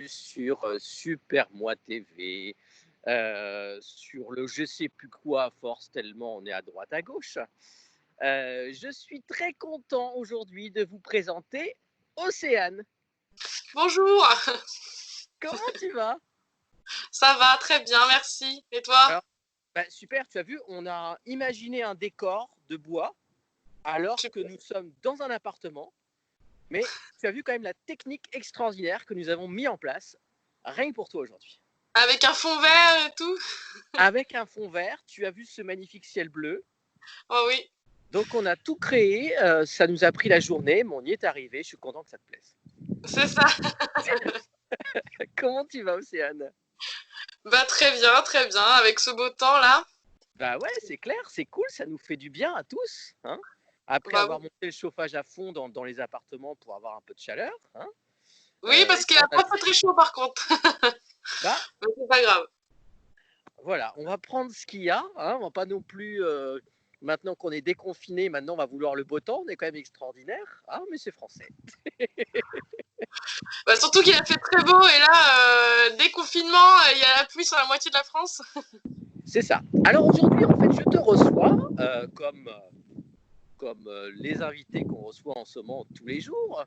sur Super Moi TV, sur le je sais plus quoi à force tellement on est à droite à gauche. Je suis très content aujourd'hui de vous présenter Océane. Bonjour, Comment tu vas? ça va très bien, merci. Et toi? Alors, super, tu as vu, on a imaginé un décor de bois alors que Super. nous sommes dans un appartement, mais tu as vu quand même la technique extraordinaire que nous avons mis en place, rien que pour toi aujourd'hui. Avec un fond vert et tout? Avec un fond vert, tu as vu ce magnifique ciel bleu. Oh oui, Donc on a tout créé, ça nous a pris la journée, mais on y est arrivé, je suis content que ça te plaise. c'est ça. Comment tu vas, Océane? Bah très bien, avec ce beau temps là. Bah ouais, c'est clair, c'est cool, ça nous fait du bien à tous, hein. Après Bah avoir monté le chauffage à fond dans les appartements pour avoir un peu de chaleur, hein. oui, Et parce qu'il là, a pas fait très chaud par contre. bah Mais c'est pas grave. voilà, on va prendre ce qu'il y a, hein, on va pas non plus, maintenant qu'on est déconfiné, maintenant on va vouloir le beau temps, on est quand même extraordinaire, hein, mais c'est français. Bah surtout qu'il a fait très beau et là, déconfinement, il y a la pluie sur la moitié de la France. C'est ça. Alors aujourd'hui, en fait, je te reçois comme les invités qu'on reçoit en ce moment tous les jours,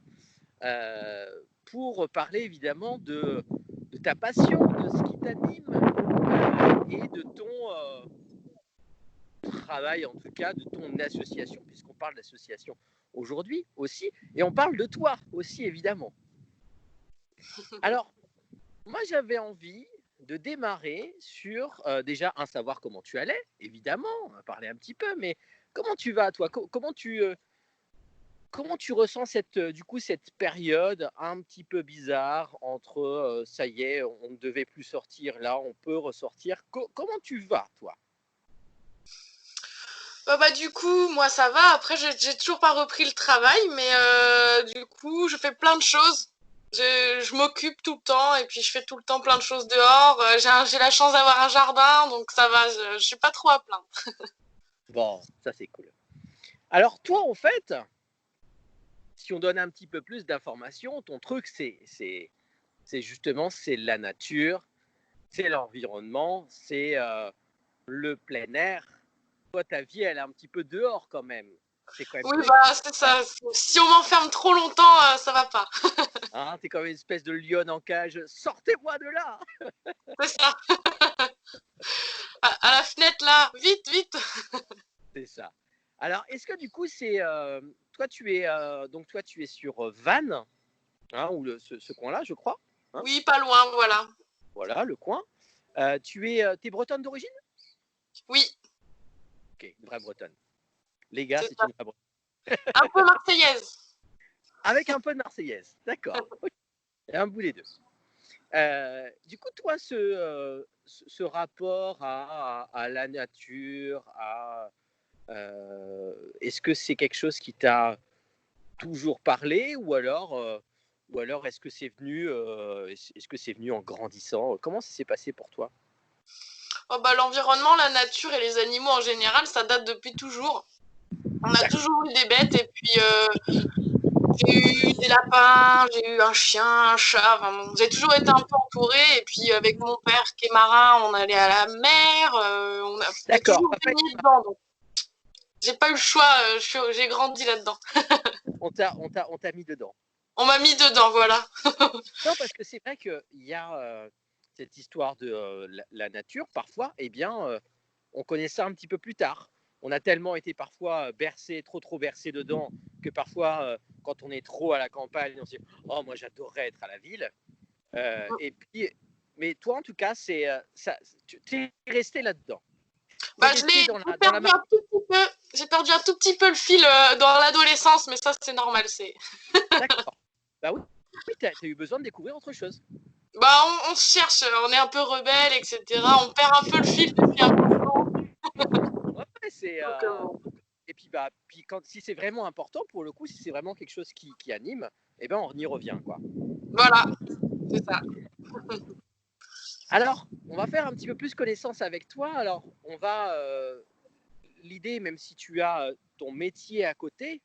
euh, pour parler évidemment de ta passion, de ce qui t'anime et de ton travail, en tout cas, de ton association, puisqu'on parle d'association aujourd'hui aussi, et on parle de toi aussi, évidemment. Alors, moi, j'avais envie de démarrer sur déjà un savoir comment tu allais, évidemment, on va parler un petit peu, mais comment tu vas, toi? Comment tu ressens du coup, cette période un petit peu bizarre entre ça y est, on ne devait plus sortir, là, on peut ressortir. Comment tu vas, toi? Bah du coup, moi ça va. Après, j'ai toujours pas repris le travail, mais du coup, je fais plein de choses. Je m'occupe tout le temps et puis je fais tout le temps plein de choses dehors. J'ai la chance d'avoir un jardin, donc ça va. Je suis pas trop à plaindre. Bon, ça c'est cool. Alors toi, en fait, si on donne un petit peu plus d'informations, ton truc, c'est justement c'est la nature, c'est l'environnement, c'est le plein air. Toi, ta vie, elle est un petit peu dehors quand même. C'est quand même Oui, très bah c'est ça. Si on m'enferme trop longtemps, ça va pas. hein, t'es comme une espèce de lionne en cage. Sortez-moi de là. C'est ça. À la fenêtre là, vite, vite. C'est ça. Alors, est-ce que du coup, c'est toi, toi, tu es sur Vannes, hein, ou ce coin-là, je crois. Hein, Oui, pas loin, voilà. voilà, le coin. T'es bretonne d'origine? Oui, Ok, une vraie bretonne. Les gars, c'est c'est ça. une vraie bretonne. Un peu marseillaise. Avec un peu de marseillaise, d'accord. Ok. Et un bout des deux. Du coup, toi, ce rapport à la nature, est-ce que c'est quelque chose qui t'a toujours parlé ou alors est-ce que c'est venu en grandissant? Comment ça s'est passé pour toi? Oh bah l'environnement, la nature et les animaux en général, ça date depuis toujours. On a D'accord. toujours eu des bêtes et puis j'ai eu des lapins, j'ai eu un chien, un chat. Enfin, bon, j'ai toujours été un peu entourée. Et puis avec mon père qui est marin, on allait à la mer. J'ai D'accord. toujours baigné dedans. Donc j'ai pas eu le choix. J'ai grandi là-dedans. On t'a mis dedans. On m'a mis dedans, voilà. Non, parce que c'est vrai qu'il y a cette histoire de la nature, parfois, eh bien, on connaît ça un petit peu plus tard. On a tellement été parfois bercé, trop bercé dedans, que parfois, quand on est trop à la campagne, on se dit oh, moi j'adorerais être à la ville. Et puis, mais toi, en tout cas, tu es resté là-dedans. Tu es Bah resté dans j'ai dans la perdu un tout petit peu. J'ai perdu un tout petit peu le fil dans l'adolescence, mais ça c'est normal. C'est D'accord. Bah oui, oui tu as eu besoin de découvrir autre chose. bah on se cherche, on est un peu rebelle, etc. On perd un peu le fil depuis un moment. Ouais, c'est. Donc, Et puis, si c'est vraiment important, pour le coup, si c'est vraiment quelque chose qui anime, eh ben, on y revient, quoi. voilà, c'est ça. Alors, on va faire un petit peu plus connaissance avec toi. Alors, l'idée, même si tu as ton métier à côté,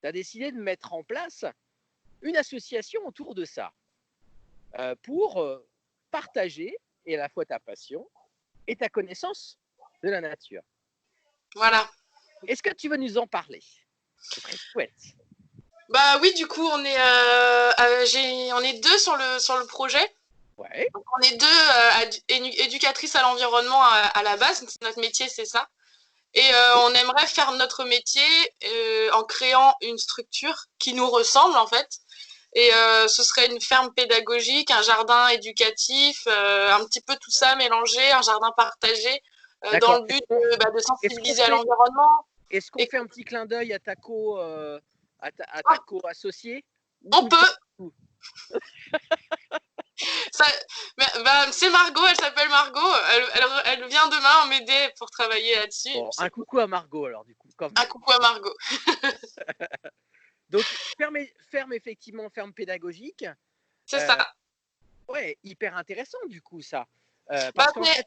tu as décidé de mettre en place une association autour de ça. pour partager et à la fois ta passion et ta connaissance de la nature. Voilà. Est-ce que tu veux nous en parler? C'est très chouette. Bah oui, du coup, on est deux sur le projet. Ouais. Donc, on est deux éducatrices à l'environnement à la base. Donc, notre métier, c'est ça. Et on aimerait faire notre métier en créant une structure qui nous ressemble, en fait. Et ce serait une ferme pédagogique, un jardin éducatif, un petit peu tout ça mélangé, un jardin partagé, dans D'accord. le but de Est-ce qu'on sensibiliser à fait, l'environnement. est-ce qu'on Et fait un petit clin d'œil à ta à ta ah, co-associée on ou pas peut, du tout? ça, c'est Margot, elle s'appelle Margot, elle vient demain m'aider pour travailler là-dessus. Bon, un coucou à Margot alors du coup, quand Un même. coucou à Margot. Donc ferme effectivement, ferme pédagogique. C'est ça. Euh, ouais, hyper intéressant du coup ça. Bah, Parce qu'en fait,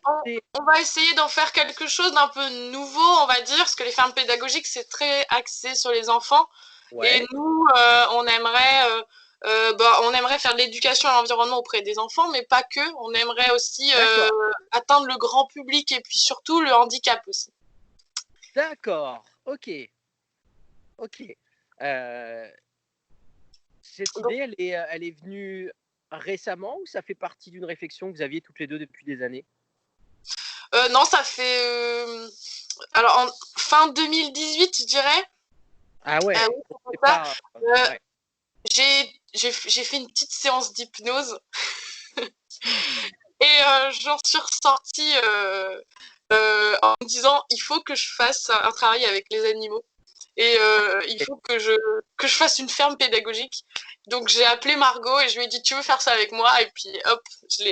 on va essayer d'en faire quelque chose d'un peu nouveau, on va dire, parce que les fermes pédagogiques, c'est très axé sur les enfants. Et ouais, nous, on aimerait faire de l'éducation à l'environnement auprès des enfants, mais pas que. On aimerait aussi d'accord, atteindre le grand public et puis surtout le handicap aussi. d'accord, ok, ok. Euh, cette idée, Donc, elle est venue récemment ou ça fait partie d'une réflexion que vous aviez toutes les deux depuis des années? non, ça fait alors fin 2018, je dirais. Ah Ah ouais, oui, donc c'est c'est ça. pas. Euh, Ouais. j'ai fait une petite séance d'hypnose Hmm. et j'en suis ressortie en me disant il faut que je fasse un travail avec les animaux et il faut que je fasse une ferme pédagogique. Donc j'ai appelé Margot et je lui ai dit tu veux faire ça avec moi et puis hop, je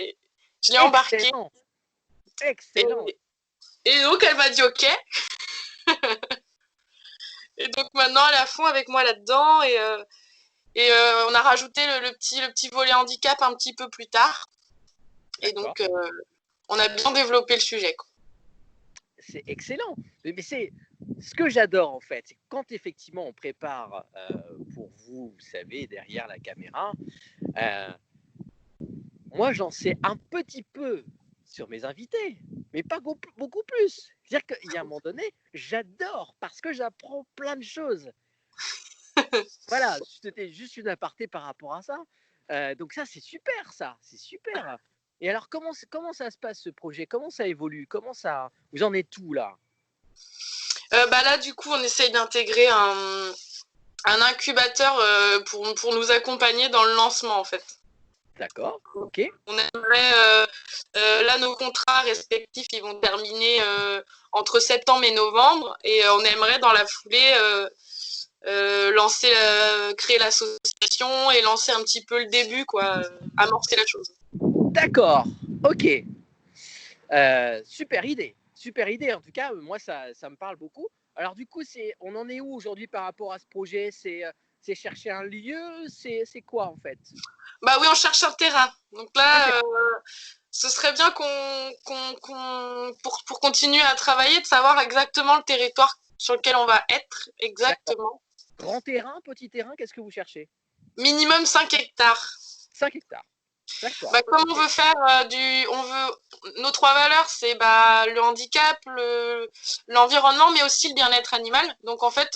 l'ai embarquée Excellent, et, excellent. et donc elle m'a dit ok et donc maintenant elle est à fond avec moi là-dedans et on a rajouté le petit volet handicap un petit peu plus tard et D'accord. donc on a bien développé le sujet, quoi. C'est excellent. Mais c'est ce que j'adore en fait, c'est quand effectivement on prépare pour vous, vous savez, derrière la caméra, euh, moi j'en sais un petit peu sur mes invités, mais pas beaucoup plus. C'est-à-dire qu'il y a un moment donné, j'adore parce que j'apprends plein de choses. Voilà, c'était juste une aparté par rapport à ça. Donc ça, c'est super, ça, c'est super. Et alors, comment ça se passe ce projet? Comment ça évolue? Comment ça, vous en êtes tout là? Bah là du coup on essaye d'intégrer un incubateur pour nous accompagner dans le lancement en fait. D'accord, ok, On aimerait, là nos contrats respectifs ils vont terminer entre septembre et novembre et on aimerait dans la foulée créer l'association et lancer un petit peu le début, quoi, amorcer la chose. d'accord, ok. Super idée. En tout cas, moi ça me parle beaucoup. Alors du coup, on en est où aujourd'hui par rapport à ce projet? C'est chercher un lieu, c'est quoi en fait? Bah oui, on cherche un terrain. Donc Un là, terrain. ce serait bien pour continuer à travailler, de savoir exactement le territoire sur lequel on va être D'accord. exactement. Grand terrain, petit terrain, qu'est-ce que vous cherchez? Minimum 5 hectares. 5 hectares. D'accord. Bah, comme on Ok. veut faire nos trois valeurs, c'est le handicap, l'environnement, mais aussi le bien-être animal. Donc en fait,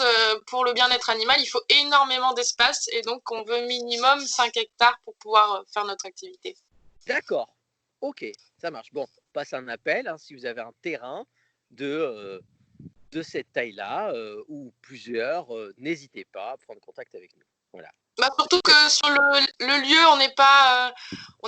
pour le bien-être animal, il faut énormément d'espace et donc on veut minimum 5 hectares pour pouvoir faire notre activité. D'accord. Ok, ça marche. Bon, on passe un appel hein, si vous avez un terrain de, euh, de cette taille-là ou plusieurs, n'hésitez pas à prendre contact avec nous. Voilà. Bah, surtout que sur le lieu, on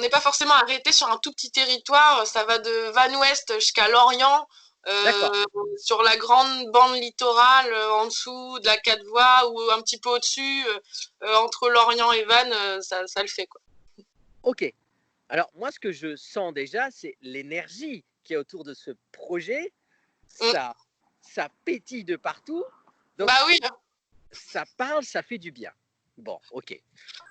n'est pas forcément arrêté sur un tout petit territoire. Ça va de Vannes-Ouest jusqu'à Lorient, D'accord. sur la grande bande littorale, en dessous de la 4 voies ou un petit peu au-dessus, entre Lorient et Vannes, ça le fait, quoi. Ok. Alors, moi, ce que je sens déjà, c'est l'énergie qui est autour de ce projet. Mm. Ça pétille de partout. Donc, Bah oui. ça parle, ça fait du bien. Bon, ok.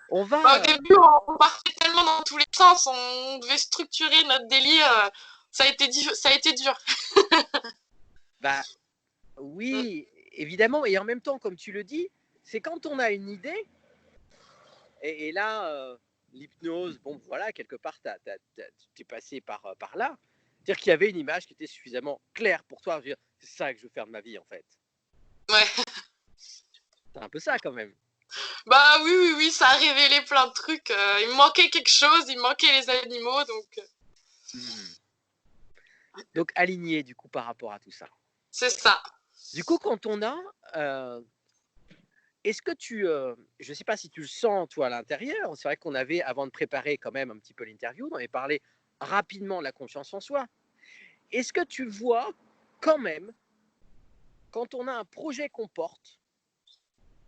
On Bah, au va. début, on partait tellement dans tous les sens, on devait structurer notre délire. Ça a été dur. Bah, Mm. oui, évidemment. Et en même temps, comme tu le dis, c'est quand on a une idée, et là, l'hypnose, bon, voilà, quelque part, tu es passé par là. C'est-à-dire qu'il y avait une image qui était suffisamment claire pour toi. Je veux dire, c'est ça que je veux faire de ma vie, en fait. Ouais. C'est un peu ça, quand même. Bah oui, ça a révélé plein de trucs. Il me manquait quelque chose, il me manquait les animaux, donc Donc, aligné, du coup, par rapport à tout ça. c'est ça. Du coup, quand on a... est-ce que je ne sais pas si tu le sens, toi, à l'intérieur. C'est vrai qu'on avait, avant de préparer quand même un petit peu l'interview, on avait parlé rapidement de la confiance en soi. Est-ce que tu vois quand même, quand on a un projet qu'on porte,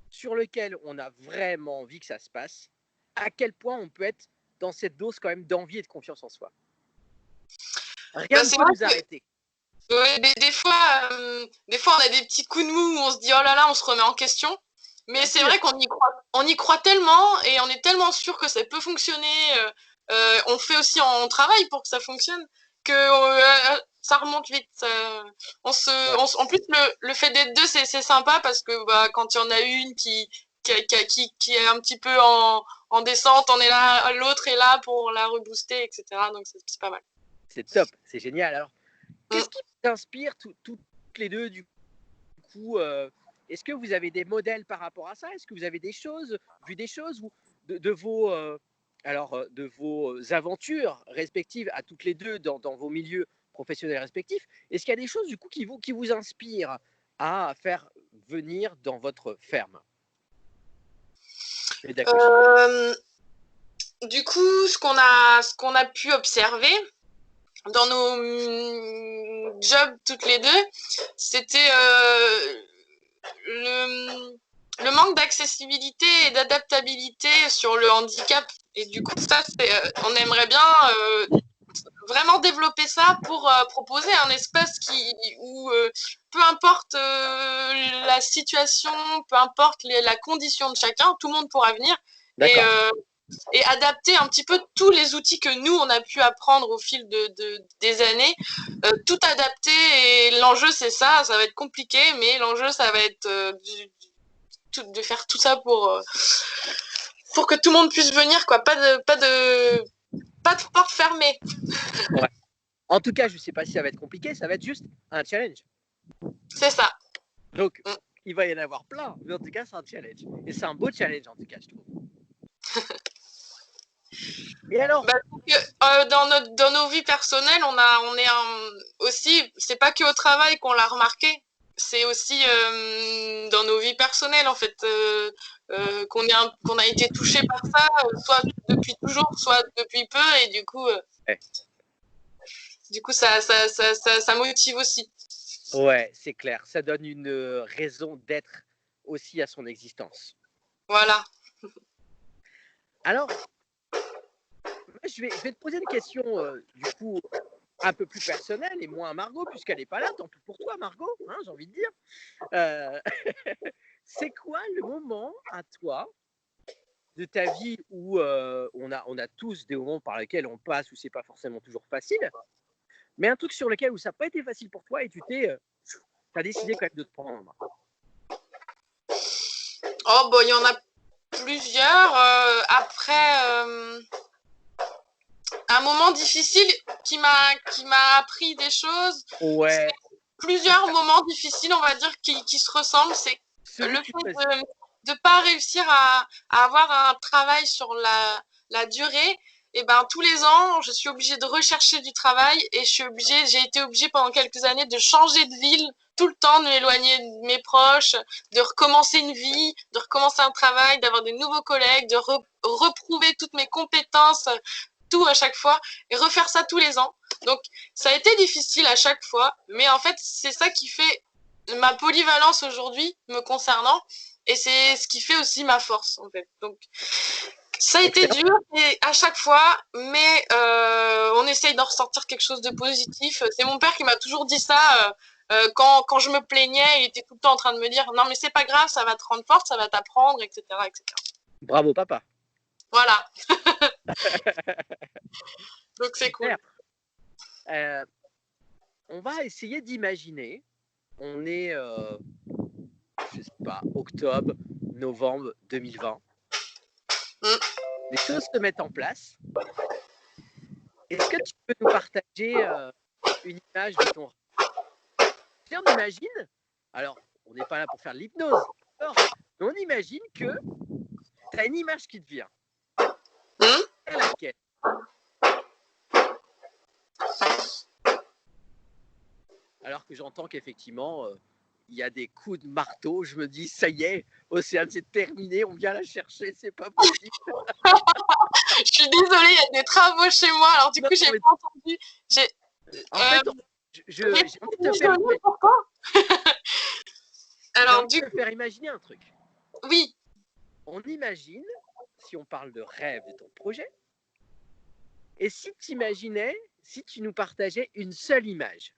sur lequel on a vraiment envie que ça se passe, à quel point on peut être dans cette dose quand même d'envie et de confiance en soi? Rien ne peut nous arrêter. Ouais, des fois, on a des petits coups de mou où on se dit oh là là, on se remet en question. Mais c'est vrai qu'on y croit tellement et on est tellement sûr que ça peut fonctionner. On fait aussi, on travaille pour que ça fonctionne, que ça remonte vite. En plus, le fait d'être deux, c'est sympa parce que bah, quand il y en a une qui est un petit peu en descente, on est là, l'autre est là pour la rebooster, etc. Donc c'est pas mal. C'est top, c'est génial. Alors, qu'est-ce qui vous inspire toutes les deux du coup est-ce que vous avez des modèles par rapport à ça? Est-ce que vous avez vu des choses ou de vos aventures respectives à toutes les deux dans vos milieux professionnels respectifs? Est-ce qu'il y a des choses du coup qui vous inspirent à faire venir dans votre ferme? Du coup, ce qu'on a pu observer dans nos jobs toutes les deux, c'était le manque d'accessibilité et d'adaptabilité sur le handicap. Et du coup, ça, on aimerait bien vraiment développer ça pour proposer un espace où peu importe la situation, peu importe la condition de chacun, tout le monde pourra venir et adapter un petit peu tous les outils que nous, on a pu apprendre au fil des années, tout adapter. Et l'enjeu, c'est ça va être compliqué, mais l'enjeu, ça va être de faire tout ça pour que tout le monde puisse venir, quoi. Pas de porte fermée. Ouais. En tout cas, je ne sais pas si ça va être compliqué, ça va être juste un challenge. C'est ça. Donc, il va y en avoir plein, mais en tout cas, c'est un challenge. Et c'est un beau challenge, en tout cas, je trouve. Et alors dans nos vies personnelles, on est aussi, c'est pas que au travail qu'on l'a remarqué, c'est aussi dans nos vies personnelles, en fait, qu'on a été touché par ça, soit depuis toujours, soit depuis peu, et du coup, ça motive aussi. Ouais, c'est clair. Ça donne une raison d'être aussi à son existence. Voilà. Alors, je vais te poser une question, du coup, un peu plus personnelle et moins à Margot, puisqu'elle n'est pas là. Tant pis pour toi, Margot, hein, j'ai envie de dire. C'est quoi le moment à toi de ta vie où on a tous des moments par lesquels on passe où c'est pas forcément toujours facile, mais un truc sur lequel où ça n'a pas été facile pour toi et tu as décidé quand même de te prendre en main? Oh, bon, il y en a plusieurs. Après, un moment difficile qui m'a appris des choses. Ouais. Plusieurs moments difficiles, on va dire, qui se ressemblent. C'est le fait de ne pas réussir à avoir un travail sur la durée. Et ben, tous les ans, je suis obligée de rechercher du travail et j'ai été obligée pendant quelques années de changer de ville tout le temps, de m'éloigner de mes proches, de recommencer une vie, de recommencer un travail, d'avoir de nouveaux collègues, de reprouver toutes mes compétences, tout à chaque fois, et refaire ça tous les ans. Donc, ça a été difficile à chaque fois, mais en fait, c'est ça qui fait ma polyvalence aujourd'hui me concernant, et c'est ce qui fait aussi ma force, en fait. Donc, ça a été dur et à chaque fois, mais on essaye d'en ressortir quelque chose de positif. C'est mon père qui m'a toujours dit ça. Quand je me plaignais, il était tout le temps en train de me dire non mais c'est pas grave, ça va te rendre forte, ça va t'apprendre, etc., etc. Bravo papa. Voilà. Donc c'est cool. On va essayer d'imaginer. On est, je sais pas, octobre, novembre 2020. les choses se mettent en place. Est-ce que tu peux nous partager une image de ton rêve? Si on imagine, alors on n'est pas là pour faire de l'hypnose, mais on imagine que tu as une image qui te vient. À laquelle? Alors que j'entends qu'effectivement, il y a des coups de marteau, je me dis, ça y est, Océane, c'est terminé, on vient la chercher, c'est pas possible. Je suis désolée, il y a des travaux chez moi, alors du coup, j'ai pas entendu. En fait, j'ai envie de te faire alors, faire imaginer un truc. Oui. On imagine, si on parle de rêve de ton projet, et si tu imaginais, si tu nous partageais une seule image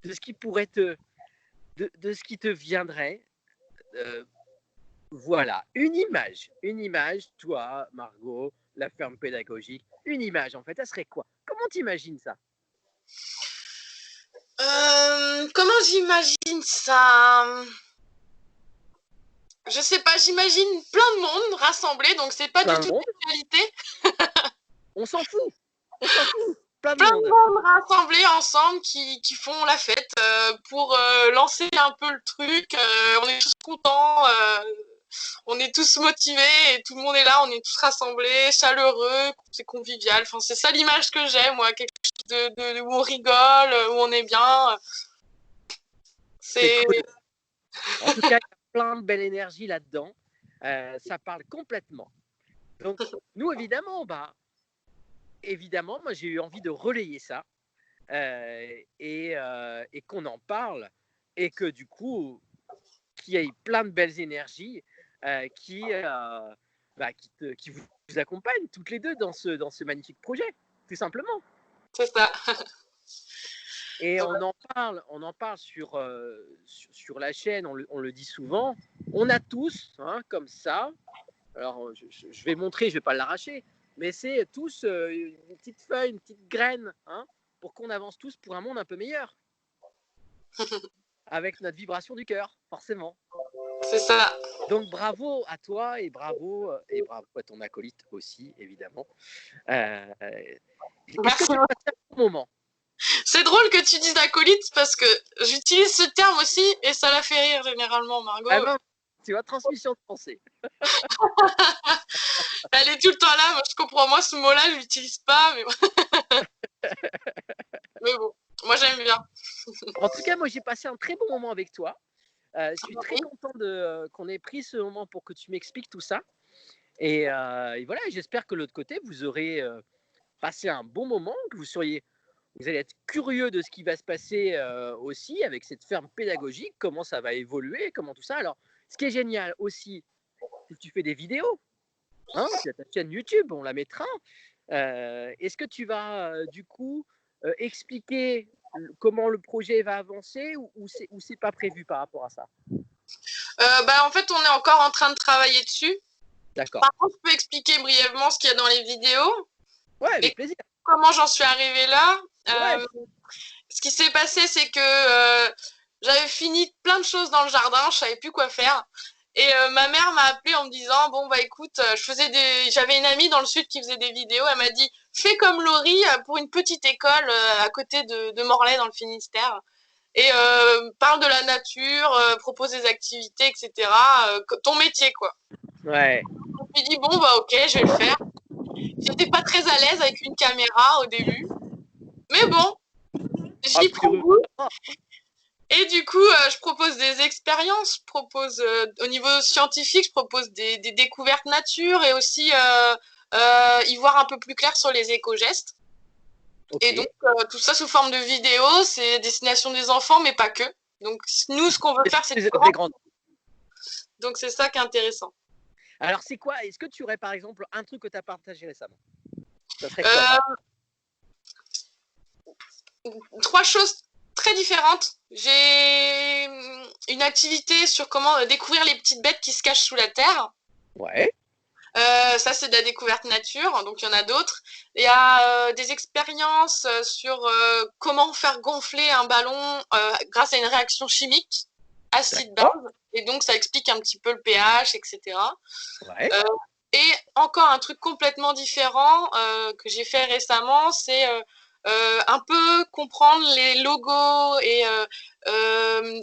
de ce qui pourrait de ce qui te viendrait, voilà, une image, toi, Margot, la ferme pédagogique, une image en fait, ça serait quoi? Comment tu imagines ça? Comment j'imagine ça? Je sais pas, j'imagine plein de monde rassemblé, donc c'est pas du tout la réalité. On s'en fout. Plein de monde rassemblés ensemble qui font la fête pour lancer un peu le truc. On est tous contents, on est tous motivés et tout le monde est là, on est tous rassemblés, chaleureux, c'est convivial. Enfin, c'est ça l'image que j'ai, moi, quelque chose où on rigole, où on est bien. C'est cool. En tout cas, il y a plein de belle énergie là-dedans. Ça parle complètement. Donc, nous, évidemment, moi, j'ai eu envie de relayer ça et qu'on en parle et que du coup, qu'il y ait plein de belles énergies qui vous accompagnent toutes les deux dans ce magnifique projet, tout simplement. C'est ça. Et on en parle sur la chaîne, on le dit souvent, on a tous, comme ça, alors je vais montrer, je ne vais pas l'arracher, mais c'est tous une petite feuille, une petite graine, pour qu'on avance tous pour un monde un peu meilleur. Avec notre vibration du cœur, forcément. C'est ça. Donc bravo à toi et bravo à ton acolyte aussi, évidemment. Est-ce que tu as passé un bon moment? C'est drôle que tu dises acolyte parce que j'utilise ce terme aussi et ça la fait rire généralement, Margot. Ah ben, tu vois, transmission de pensée. Elle est tout le temps là, moi je comprends. Moi ce mot-là, je l'utilise pas, mais bon, moi j'aime bien. En tout cas, moi j'ai passé un très bon moment avec toi. Je suis très content qu'on ait pris ce moment pour que tu m'expliques tout ça. Et voilà, j'espère que de l'autre côté, vous aurez passé un bon moment, que vous allez être curieux de ce qui va se passer aussi avec cette ferme pédagogique, comment ça va évoluer, comment tout ça. Alors, ce qui est génial aussi, c'est que tu fais des vidéos. Tu as ta chaîne YouTube, on la mettra. Est-ce que tu vas du coup expliquer comment le projet va avancer ou c'est pas prévu par rapport à ça? En fait, on est encore en train de travailler dessus. D'accord. Par contre, je peux expliquer brièvement ce qu'il y a dans les vidéos. Ouais, avec plaisir. Comment j'en suis arrivée là. Ouais. Ce qui s'est passé, c'est que j'avais fini plein de choses dans le jardin, je savais plus quoi faire. Et ma mère m'a appelée en me disant bon bah écoute, j'avais une amie dans le sud qui faisait des vidéos, elle m'a dit fais comme Laurie pour une petite école à côté de Morlaix dans le Finistère. Et parle de la nature, propose des activités, etc. Ton métier quoi. Ouais. Je me suis dit bon bah ok, je vais le faire. J'étais pas très à l'aise avec une caméra au début, mais bon, j'y prends goût. Et du coup, je propose des expériences, au niveau scientifique, je propose des découvertes nature et aussi y voir un peu plus clair sur les éco-gestes. Okay. Et donc, tout ça sous forme de vidéos, c'est destination des enfants, mais pas que. Donc, nous, ce qu'on veut faire, c'est des grands. Donc, c'est ça qui est intéressant. Alors, c'est quoi? Est-ce que tu aurais, par exemple, un truc que tu as partagé récemment? Ça serait quoi? 3 choses très différentes. J'ai une activité sur comment découvrir les petites bêtes qui se cachent sous la terre. Ouais. Ça, c'est de la découverte nature, donc il y en a d'autres. Il y a des expériences sur comment faire gonfler un ballon grâce à une réaction chimique acide-base. Et donc, ça explique un petit peu le pH, etc. Ouais. Et encore un truc complètement différent que j'ai fait récemment, c'est un peu comprendre les logos et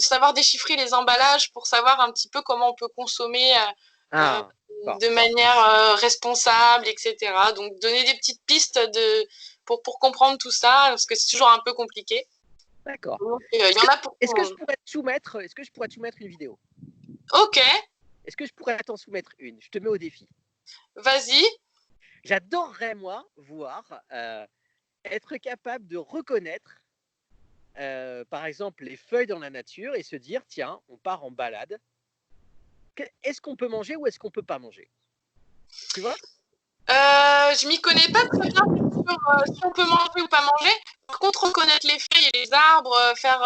savoir déchiffrer les emballages pour savoir un petit peu comment on peut consommer euh, Bon, de manière responsable, etc. Donc donner des petites pistes pour comprendre tout ça, parce que c'est toujours un peu compliqué. d'accord. Il y en a pour tout Est-ce le que monde. je pourrais te soumettre, est-ce que je pourrais te soumettre une vidéo? Ok, Est-ce que je pourrais t'en soumettre une? Je te mets au défi. vas-y. J'adorerais, moi, voir être capable de reconnaître, par exemple, les feuilles dans la nature et se dire, tiens, on part en balade. Est-ce qu'on peut manger ou est-ce qu'on peut pas manger? Tu vois? Je m'y connais pas très bien sur si on peut manger ou pas manger. Par contre, reconnaître les feuilles et les arbres, faire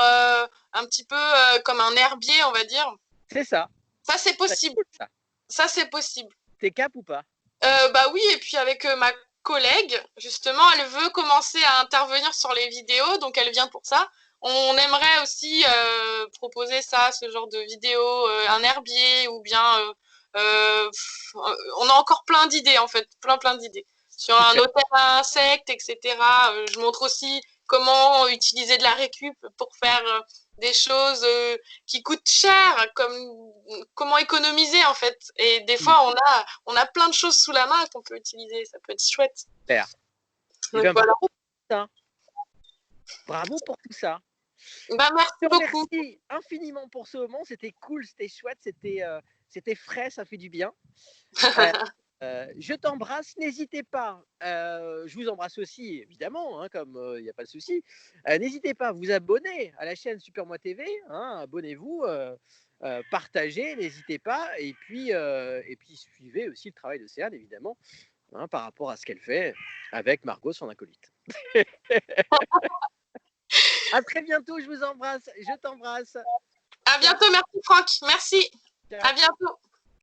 un petit peu comme un herbier, on va dire. C'est ça. Ça, c'est C'est possible. cool, ça. Ça, c'est possible. T'es cap ou pas? Bah oui, et puis avec ma collègue, justement, elle veut commencer à intervenir sur les vidéos, donc elle vient pour ça. On aimerait aussi proposer ça, ce genre de vidéo, un herbier ou bien on a encore plein d'idées en fait, plein d'idées. Sur un Super. hôtel à insectes, etc. Je montre aussi comment utiliser de la récup pour faire des choses qui coûtent cher, comme comment économiser en fait. Et des fois, on a plein de choses sous la main qu'on peut utiliser, ça peut être chouette. Super. Eh Donc bien, voilà. bravo pour ça. Bravo pour tout ça. Bah, merci Je te beaucoup. remercie infiniment pour ce moment. C'était cool, c'était chouette, c'était frais, ça fait du bien. Je t'embrasse, n'hésitez pas, je vous embrasse aussi évidemment, hein, comme il n'y a pas de souci. N'hésitez pas à vous abonner à la chaîne Super Moi TV, hein, abonnez-vous, partagez, n'hésitez pas, et puis suivez aussi le travail de Céane évidemment, hein, par rapport à ce qu'elle fait avec Margot, son acolyte. À très bientôt, je vous embrasse, je t'embrasse. À bientôt, merci Franck. Merci. Ciao. À bientôt.